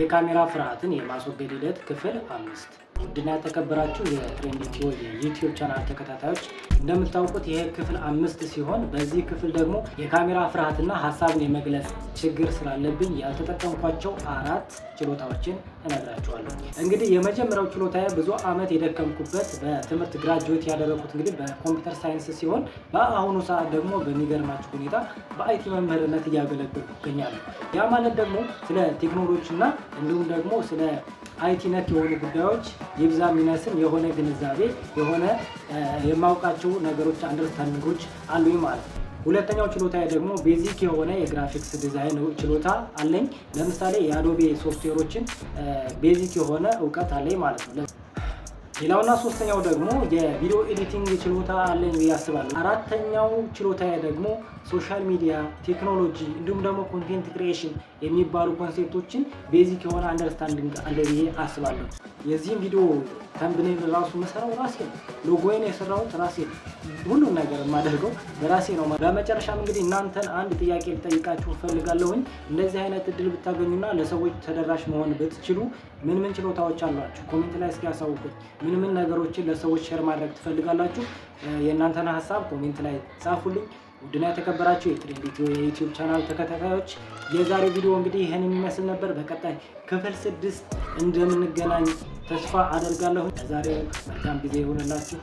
የካሜራ ፍርሃትን የማስወገድ ሂደት ክፍል 5። ውድና የተከበራችሁ የትሬንዲቲዮ የዩቲዩብ ቻናል ተከታታዮች እንደምታውቁት ይሄ ክፍል 5 ሲሆን በዚህ ክፍል ደግሞ የካሜራ ፍርሃትና ሀሳብን የመግለጽ ችግር ስላለብኝ ያልተጠቀምኳቸው 4 ችሎታዎችን እነግራችኋለሁ። እንግዲህ የመጀመሪያው ችሎታዬ ብዙ አመት የደከምኩበት በትምህርት ግራጁዌት ያደረኩት እንግዲህ በኮምፒውተር ሳይንስ ሲሆን በአሁኑ ሰዓት ደግሞ በሚገርማችሁ ሁኔታ በአይቲ መምህርነት እያገለገልኩ እገኛለሁ። ያ ማለት ደግሞ ስለ ቴክኖሎጂና እንዲሁም ደግሞ ስለ አይቲ ነክ የሆኑ ጉዳዮች ይብዛ ሚነስም የሆነ ግንዛቤ የሆነ የማውቃቸው ነገሮች አንደርስታንዲንጎች አሉኝ ማለት ነው። ሁለተኛው ችሎታዬ ደግሞ ቤዚክ የሆነ የግራፊክስ ዲዛይን ችሎታ አለኝ። ለምሳሌ የአዶቤ ሶፍትዌሮችን ቤዚክ የሆነ እውቀት አለኝ ማለት ነው። ሌላውና ሶስተኛው ደግሞ የቪዲዮ ኤዲቲንግ ችሎታ አለኝ ብዬ አስባለሁ። አራተኛው ችሎታዬ ደግሞ ሶሻል ሚዲያ ቴክኖሎጂ እንዲሁም ደግሞ ኮንቴንት ክሪኤሽን የሚባሉ ኮንሴፕቶችን ቤዚክ የሆነ አንደርስታንዲንግ አለ ብዬ አስባለሁ። የዚህም ቪዲዮ ተምብኔል ራሱ መሰራው ራሴ ነው። ሎጎዬን የሰራሁት ራሴ ነው። ሁሉም ነገር የማደርገው በራሴ ነው። በመጨረሻም እንግዲህ እናንተን አንድ ጥያቄ ልጠይቃችሁ ፈልጋለሁኝ። እንደዚህ አይነት እድል ብታገኙና ለሰዎች ተደራሽ መሆን ብትችሉ ምን ችሎታዎች አሏችሁ? ኮሜንት ላይ እስኪ ያሳውቁኝ። ምን ነገሮችን ለሰዎች ሼር ማድረግ ትፈልጋላችሁ? የእናንተን ሀሳብ ኮሜንት ላይ ጻፉልኝ። ውድና የተከበራችሁ የትሬንዲቲዮ የዩቲዩብ ቻናል ተከታታዮች የዛሬው ቪዲዮ እንግዲህ ይህን የሚመስል ነበር። በቀጣይ ክፍል 6 እንደምንገናኝ ተስፋ አደርጋለሁ። ለዛሬው መልካም ጊዜ ይሁንላችሁ።